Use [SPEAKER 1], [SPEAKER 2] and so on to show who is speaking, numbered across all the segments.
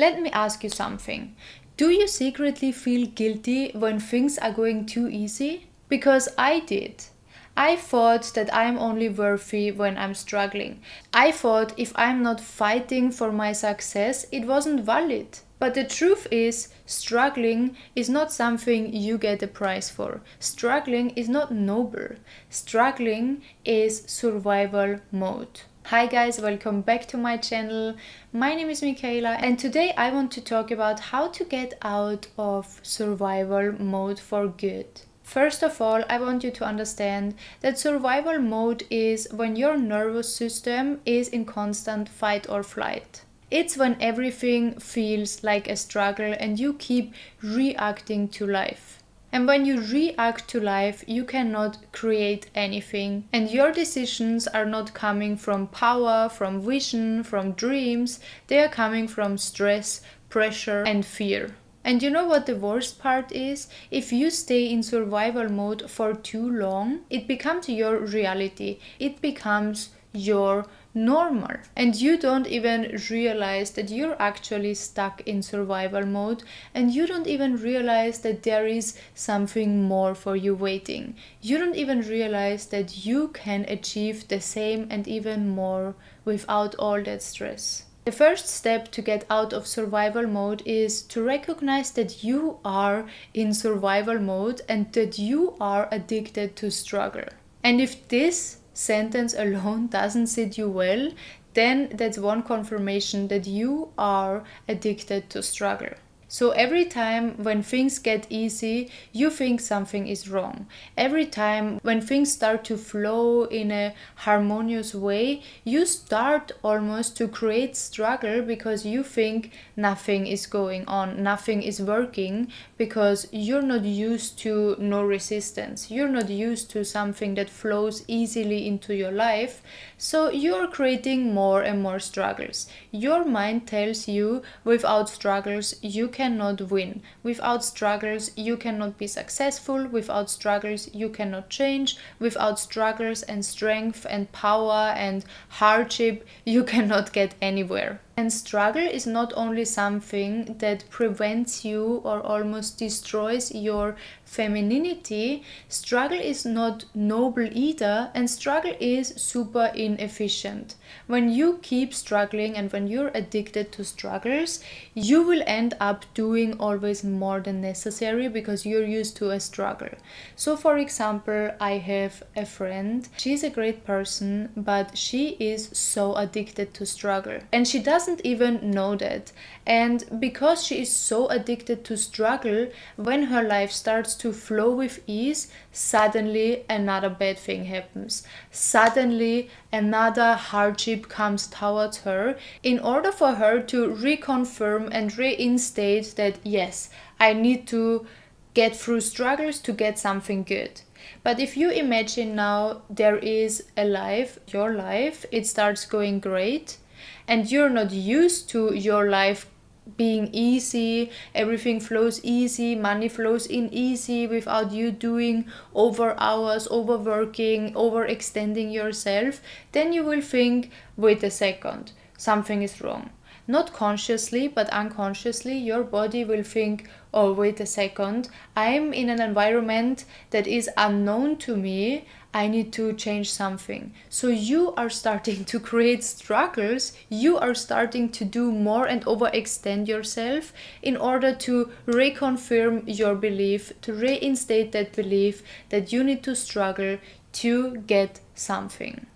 [SPEAKER 1] Let me ask you something. Do you secretly feel guilty when things are going too easy? Because I did. I thought that I'm only worthy when I'm struggling. I thought if I'm not fighting for my success, it wasn't valid. But the truth is, struggling is not something you get a prize for. Struggling is not noble. Struggling is survival mode. Hi guys, welcome back to my channel. My name is Michaela and today I want to talk about how to get out of survival mode for good. First of all, I want you to understand that survival mode is when your nervous system is in constant fight or flight. It's when everything feels like a struggle and you keep reacting to life. And when you react to life, you cannot create anything. And your decisions are not coming from power, from vision, from dreams. They are coming from stress, pressure, and fear. And you know what the worst part is? If you stay in survival mode for too long, it becomes your reality. It becomes your normal, and you don't even realize that you're actually stuck in survival mode, and you don't even realize that there is something more for you waiting. You don't even realize that you can achieve the same and even more without all that stress. The first step to get out of survival mode is to recognize that you are in survival mode and that you are addicted to struggle. And if this sentence alone doesn't sit you well, then that's one confirmation that you are addicted to struggle. So every time when things get easy, you think something is wrong. Every time when things start to flow in a harmonious way, you start almost to create struggle because you think nothing is going on, nothing is working, because you're not used to no resistance. You're not used to something that flows easily into your life. So you're creating more and more struggles. Your mind tells you without struggles you cannot win. Without struggles you cannot be successful. Without struggles you cannot change. Without struggles and strength and power and hardship you cannot get anywhere. And struggle is not only something that prevents you or almost destroys your femininity, struggle is not noble either, and struggle is super inefficient. When you keep struggling and when you're addicted to struggles, you will end up doing always more than necessary because you're used to a struggle. So for example, I have a friend, she's a great person, but she is so addicted to struggle and she doesn't even know that. And because she is so addicted to struggle, when her life starts to flow with ease, suddenly another bad thing happens. Suddenly another hardship comes towards her in order for her to reconfirm and reinstate that yes, I need to get through struggles to get something good. But if you imagine now there is a life, your life, it starts going great, and you're not used to your life being easy, everything flows easy, money flows in easy without you doing over hours, overworking, overextending yourself, then you will think, wait a second, something is wrong. Not consciously, but unconsciously, your body will think, oh, wait a second, I'm in an environment that is unknown to me, I need to change something. So you are starting to create struggles, you are starting to do more and overextend yourself in order to reconfirm your belief, to reinstate that belief that you need to struggle to get something.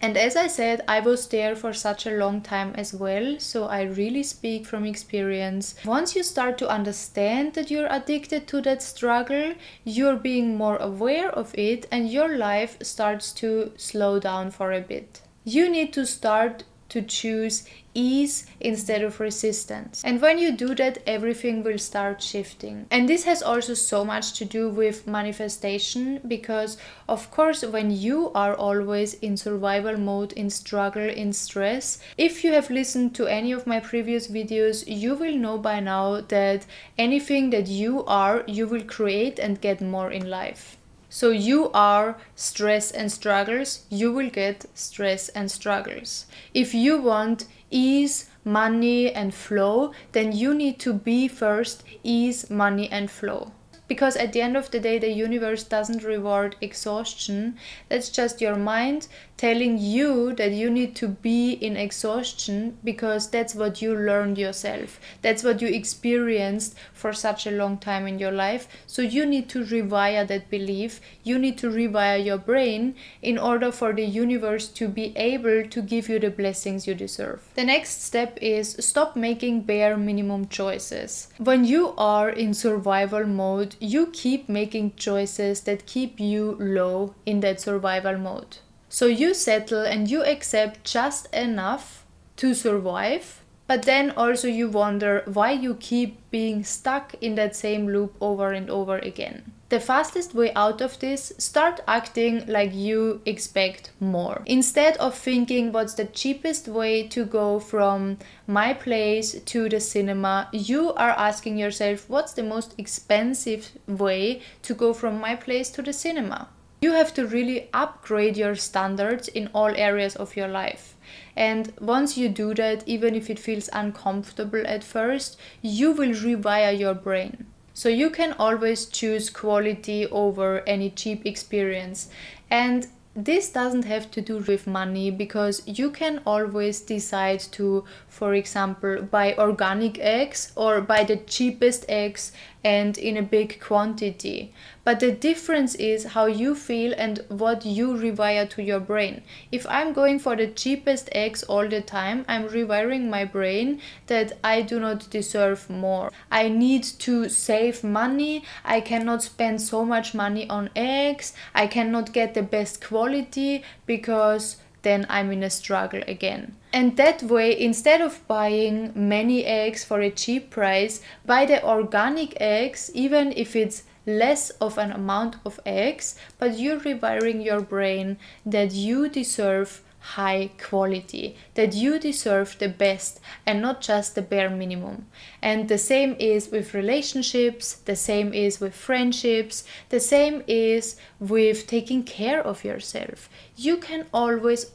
[SPEAKER 1] And as I said, I was there for such a long time as well, so I really speak from experience. Once you start to understand that you're addicted to that struggle, you're being more aware of it and your life starts to slow down for a bit. You need to start to choose ease instead of resistance. And when you do that, everything will start shifting. And this has also so much to do with manifestation, because of course when you are always in survival mode, in struggle, in stress, if you have listened to any of my previous videos, you will know by now that anything that you are, you will create and get more in life. So you are stress and struggles, you will get stress and struggles. If you want ease, money and flow, then you need to be first ease, money and flow. Because at the end of the day, the universe doesn't reward exhaustion. That's just your mind telling you that you need to be in exhaustion because that's what you learned yourself. That's what you experienced for such a long time in your life. So you need to rewire that belief. You need to rewire your brain in order for the universe to be able to give you the blessings you deserve. The next step is stop making bare minimum choices. When you are in survival mode, you keep making choices that keep you low in that survival mode. So you settle and you accept just enough to survive, but then also you wonder why you keep being stuck in that same loop over and over again. The fastest way out of this, start acting like you expect more. Instead of thinking what's the cheapest way to go from my place to the cinema, you are asking yourself what's the most expensive way to go from my place to the cinema. You have to really upgrade your standards in all areas of your life. And once you do that, even if it feels uncomfortable at first, you will rewire your brain. So you can always choose quality over any cheap experience. And this doesn't have to do with money, because you can always decide to, for example, buy organic eggs or buy the cheapest eggs and in a big quantity. But the difference is how you feel and what you rewire to your brain. If I'm going for the cheapest eggs all the time, I'm rewiring my brain that I do not deserve more. I need to save money. I cannot spend so much money on eggs. I cannot get the best quality because then I'm in a struggle again. And that way, instead of buying many eggs for a cheap price, buy the organic eggs, even if it's less of an amount of eggs, but you're rewiring your brain that you deserve high quality, that you deserve the best and not just the bare minimum. And the same is with relationships, the same is with friendships, the same is with taking care of yourself. You can always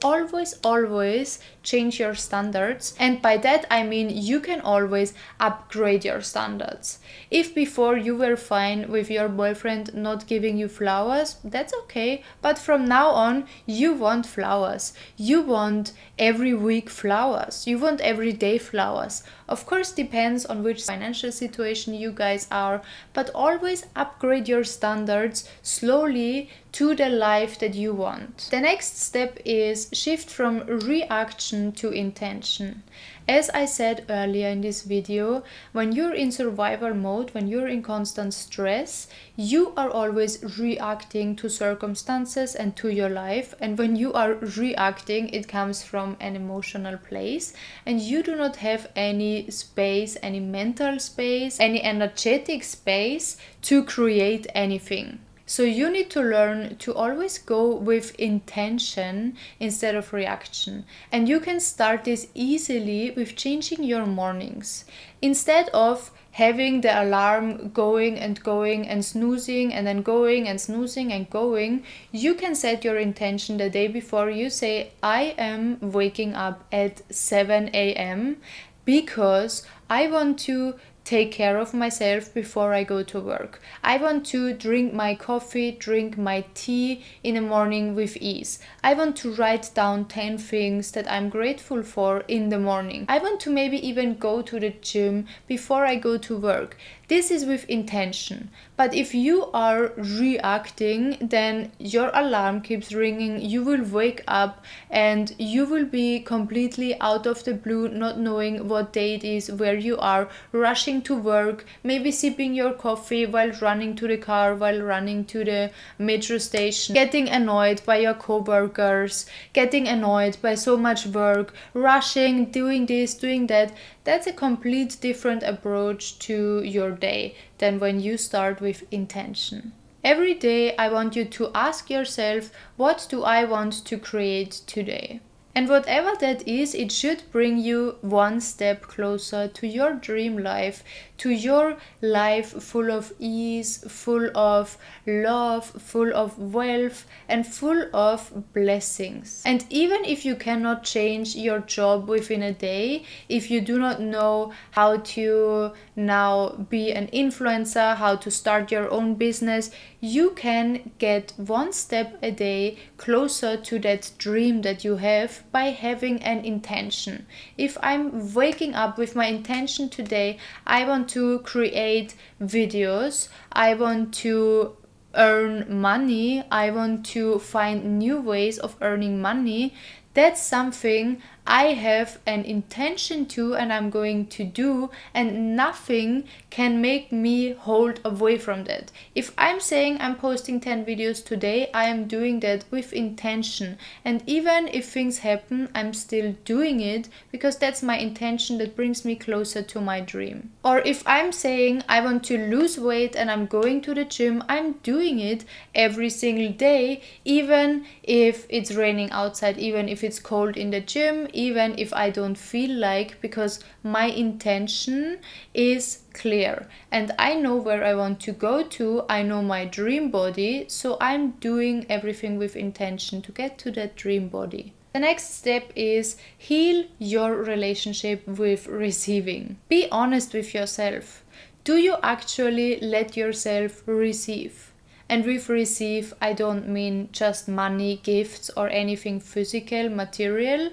[SPEAKER 1] change your standards, and by that I mean you can always upgrade your standards. If before you were fine with your boyfriend not giving you flowers, that's okay, but from now on you want flowers. You want every week flowers. You want everyday flowers. Of course, depends on which financial situation you guys are, but always upgrade your standards slowly to the life that you want. The next step is shift from reaction to intention. As I said earlier in this video, when you're in survival mode, when you're in constant stress, you are always reacting to circumstances and to your life. And when you are reacting, it comes from an emotional place, and you do not have any space, any mental space, any energetic space to create anything. So you need to learn to always go with intention instead of reaction. And you can start this easily with changing your mornings. Instead of having the alarm going and snoozing and then going and snoozing and going, you can set your intention the day before. You say, I am waking up at 7 a.m. because I want to take care of myself before I go to work. I want to drink my coffee, drink my tea in the morning with ease. I want to write down 10 things that I'm grateful for in the morning. I want to maybe even go to the gym before I go to work. This is with intention. But if you are reacting, then your alarm keeps ringing, you will wake up and you will be completely out of the blue, not knowing what day it is, where you are, rushing to work, maybe sipping your coffee while running to the car, while running to the metro station, getting annoyed by your co-workers, getting annoyed by so much work, rushing, doing this, doing that. That's a complete different approach to your day than when you start with intention. Every day I want you to ask yourself, what do I want to create today? And whatever that is, it should bring you one step closer to your dream life, to your life full of ease, full of love, full of wealth, and full of blessings. And even if you cannot change your job within a day, if you do not know how to now be an influencer, how to start your own business, you can get one step a day closer to that dream that you have by having an intention. If I'm waking up with my intention today, I want to create videos, I want to earn money, I want to find new ways of earning money, that's something I have an intention to and I'm going to do, and nothing can make me hold away from that. If I'm saying I'm posting 10 videos today, I am doing that with intention, and even if things happen, I'm still doing it because that's my intention that brings me closer to my dream. Or if I'm saying I want to lose weight and I'm going to the gym, I'm doing it every single day, even if it's raining outside, even if it's cold in the gym, even if I don't feel like, because my intention is clear and I know where I want to go to. I know my dream body, so I'm doing everything with intention to get to that dream body. The next step is heal your relationship with receiving. Be honest with yourself. Do you actually let yourself receive? And with receive, I don't mean just money, gifts, or anything physical, material.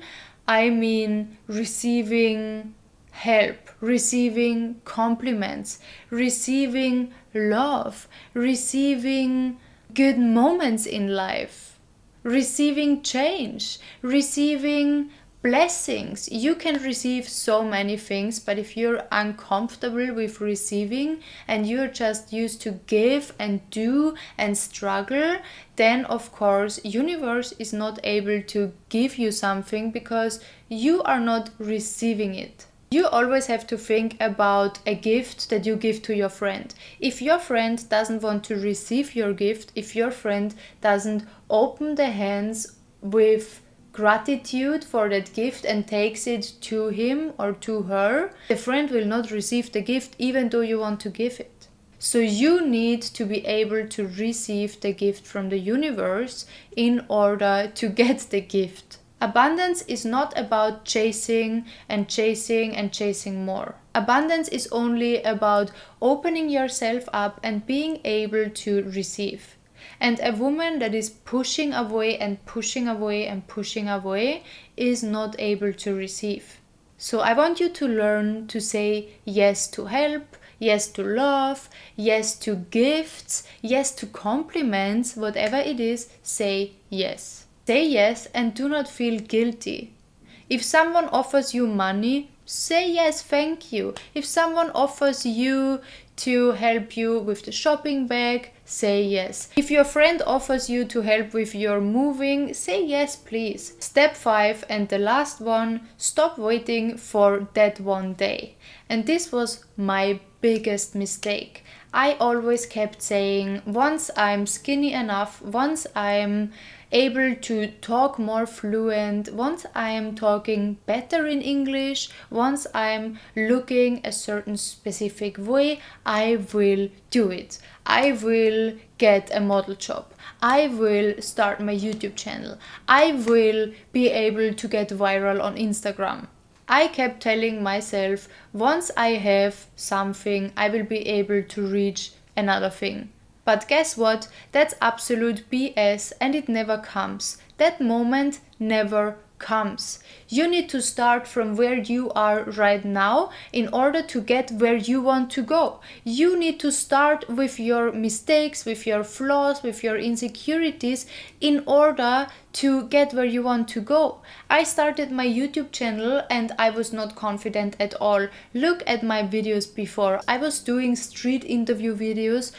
[SPEAKER 1] I mean receiving help, receiving compliments, receiving love, receiving good moments in life, receiving change, receiving blessings. You can receive so many things, but if you're uncomfortable with receiving and you're just used to give and do and struggle, then of course universe is not able to give you something because you are not receiving it. You always have to think about a gift that you give to your friend. If your friend doesn't want to receive your gift, if your friend doesn't open the hands with gratitude for that gift and takes it to him or to her, the friend will not receive the gift even though you want to give it. So you need to be able to receive the gift from the universe in order to get the gift. Abundance is not about chasing and chasing and chasing more. Abundance is only about opening yourself up and being able to receive. And a woman that is pushing away and pushing away and pushing away is not able to receive. So I want you to learn to say yes to help, yes to love, yes to gifts, yes to compliments, whatever it is, say yes. Say yes and do not feel guilty. If someone offers you money, say yes, thank you. If someone offers you to help you with the shopping bag, say yes. If your friend offers you to help with your moving, say yes, please. Step 5 and the last one, stop waiting for that one day. And this was my biggest mistake. I always kept saying, once I'm skinny enough, once I'm able to talk more fluent, once I am talking better in English, once I'm looking a certain specific way, I will do it. I will get a model job. I will start my YouTube channel. I will be able to get viral on Instagram. I kept telling myself, once I have something, I will be able to reach another thing. But guess what? That's absolute BS and it never comes. That moment never comes. You need to start from where you are right now in order to get where you want to go. You need to start with your mistakes, with your flaws, with your insecurities in order to get where you want to go. I started my YouTube channel and I was not confident at all. Look at my videos before. I was doing street interview videos,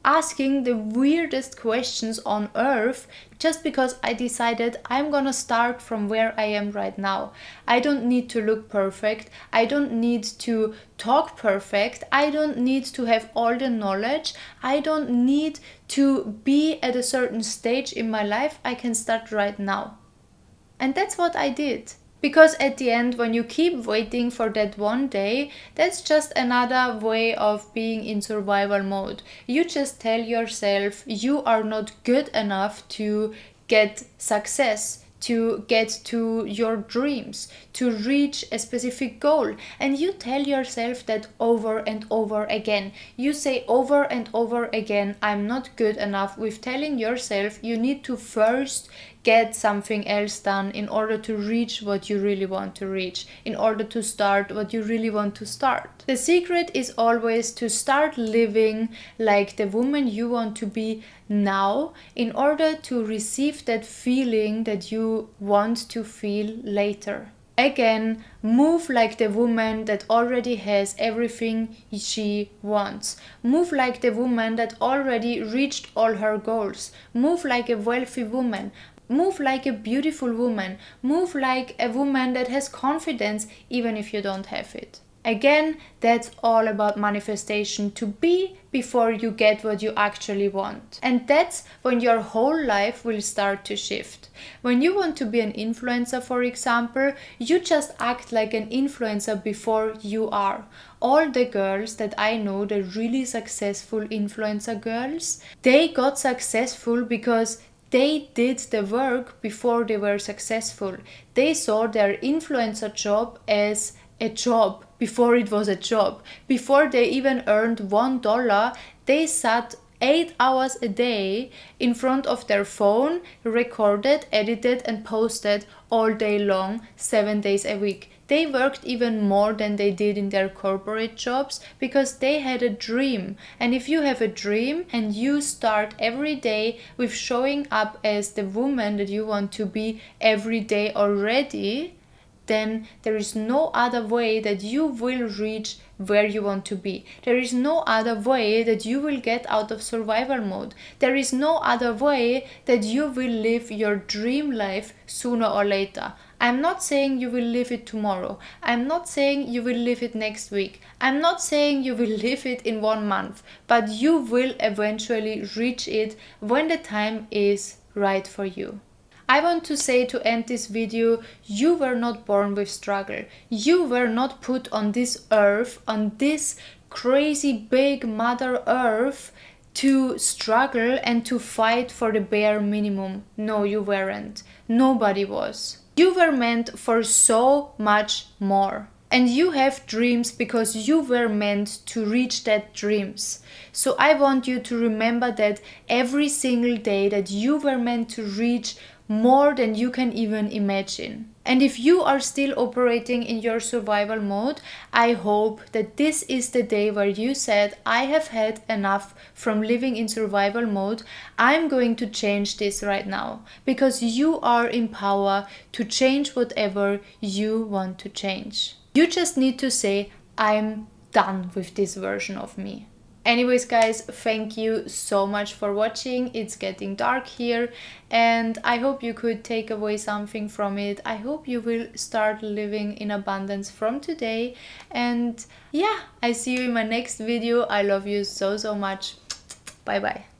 [SPEAKER 1] asking the weirdest questions on earth just because I decided I'm gonna start from where I am right now. I don't need to look perfect. I don't need to talk perfect. I don't need to have all the knowledge. I don't need to be at a certain stage in my life. I can start right now. And that's what I did. Because at the end, when you keep waiting for that one day, that's just another way of being in survival mode. You just tell yourself you are not good enough to get success, to get to your dreams, to reach a specific goal. And you tell yourself that over and over again. You say over and over again, I'm not good enough, with telling yourself you need to first get something else done in order to reach what you really want to reach, in order to start what you really want to start. The secret is always to start living like the woman you want to be now, in order to receive that feeling that you want to feel later. Again, move like the woman that already has everything she wants. Move like the woman that already reached all her goals. Move like a wealthy woman. Move like a beautiful woman. Move like a woman that has confidence even if you don't have it. Again, that's all about manifestation, to be before you get what you actually want. And that's when your whole life will start to shift. When you want to be an influencer, for example, you just act like an influencer before you are. All the girls that I know, the really successful influencer girls, they got successful because they did the work before they were successful. They saw their influencer job as a job before it was a job. Before they even earned $1, they sat 8 hours a day in front of their phone, recorded, edited and posted all day long, 7 days a week. They worked even more than they did in their corporate jobs because they had a dream. And if you have a dream and you start every day with showing up as the woman that you want to be every day already, then there is no other way that you will reach where you want to be. There is no other way that you will get out of survival mode. There is no other way that you will live your dream life sooner or later. I'm not saying you will live it tomorrow. I'm not saying you will live it next week. I'm not saying you will live it in 1 month, but you will eventually reach it when the time is right for you. I want to say, to end this video, you were not born with struggle. You were not put on this earth, on this crazy big Mother Earth, to struggle and to fight for the bare minimum. No, you weren't. Nobody was. You were meant for so much more. And you have dreams because you were meant to reach that dreams. So I want you to remember that every single day, that you were meant to reach more than you can even imagine. And if you are still operating in your survival mode, I hope that this is the day where you said, I have had enough from living in survival mode. I'm going to change this right now, because you are in power to change whatever you want to change. You just need to say, I'm done with this version of me. Anyways, guys, thank you so much for watching. It's getting dark here and I hope you could take away something from it. I hope you will start living in abundance from today. And yeah, I see you in my next video. I love you so much. Bye bye.